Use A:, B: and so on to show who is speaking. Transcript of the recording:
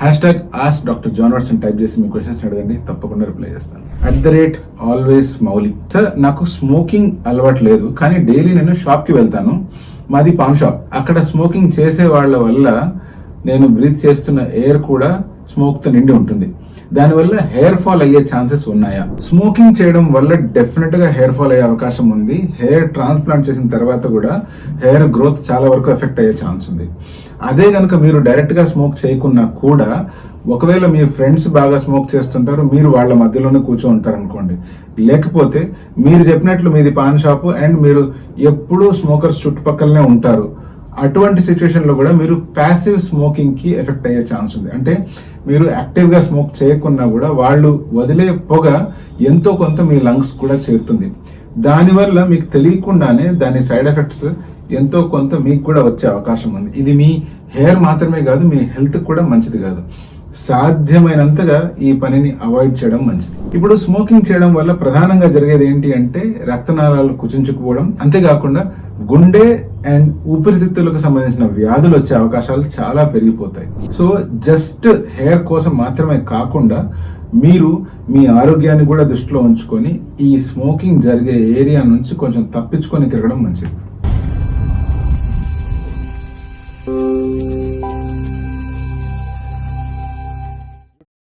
A: #AskDrJohnWatson type చేసి మీ questions అడగండి, తప్పకుండా రిప్లై చేస్తాను. @alwaysmaulik. సార్, నాకు స్మోకింగ్ అలవాటు లేదు, కానీ డైలీ నేను షాప్కి వెళ్తాను. మాది పాన్ షాప్. అక్కడ స్మోకింగ్ చేసే వాళ్ళ వల్ల నేను బ్రీత్ చేస్తున్న ఎయిర్ కూడా స్మోక్తో నిండి ఉంటుంది. దానివల్ల హెయిర్ ఫాల్ అయ్యే ఛాన్సెస్ ఉన్నాయా? స్మోకింగ్ చేయడం వల్ల డెఫినెట్ గా హెయిర్ ఫాల్ అయ్యే అవకాశం ఉంది. హెయిర్ ట్రాన్స్ప్లాంట్ చేసిన తర్వాత కూడా హెయిర్ గ్రోత్ చాలా వరకు ఎఫెక్ట్ అయ్యే ఛాన్స్ ఉంది. అదే కనుక మీరు డైరెక్ట్ గా స్మోక్ చేయకున్నా కూడా, ఒకవేళ మీ ఫ్రెండ్స్ బాగా స్మోక్ చేస్తుంటారు, మీరు వాళ్ళ మధ్యలోనే కూర్చో ఉంటారు అనుకోండి, లేకపోతే మీరు చెప్పినట్లు మీది పాన్ షాపు అండ్ మీరు ఎప్పుడూ స్మోకర్స్ చుట్టుపక్కలనే ఉంటారు, అటువంటి సిచ్యువేషన్లో కూడా మీరు ప్యాసివ్ స్మోకింగ్కి ఎఫెక్ట్ అయ్యే ఛాన్స్ ఉంది. అంటే మీరు యాక్టివ్గా స్మోక్ చేయకున్నా కూడా వాళ్ళు వదిలే పొగ ఎంతో కొంత మీ లంగ్స్ కూడా చేరుతుంది. దానివల్ల మీకు తెలియకుండానే దాని సైడ్ ఎఫెక్ట్స్ ఎంతో కొంత మీకు కూడా వచ్చే అవకాశం ఉంది. ఇది మీ హెయిర్ మాత్రమే కాదు, మీ హెల్త్ కూడా మంచిది కాదు. సాధ్యమైనంతగా ఈ పనిని అవాయిడ్ చేయడం మంచిది. ఇప్పుడు స్మోకింగ్ చేయడం వల్ల ప్రధానంగా జరిగేది ఏంటి అంటే రక్తనాళాలు కుచించుకుపోవడం, అంతేకాకుండా గుండె అండ్ ఊపిరితిత్తులకు సంబంధించిన వ్యాధులు వచ్చే అవకాశాలు చాలా పెరిగిపోతాయి. సో జస్ట్ హెయిర్ కోసం మాత్రమే కాకుండా మీరు మీ ఆరోగ్యాన్ని కూడా దృష్టిలో ఉంచుకొని ఈ స్మోకింగ్ జరిగే ఏరియా నుంచి కొంచెం తప్పించుకొని తిరగడం మంచిది.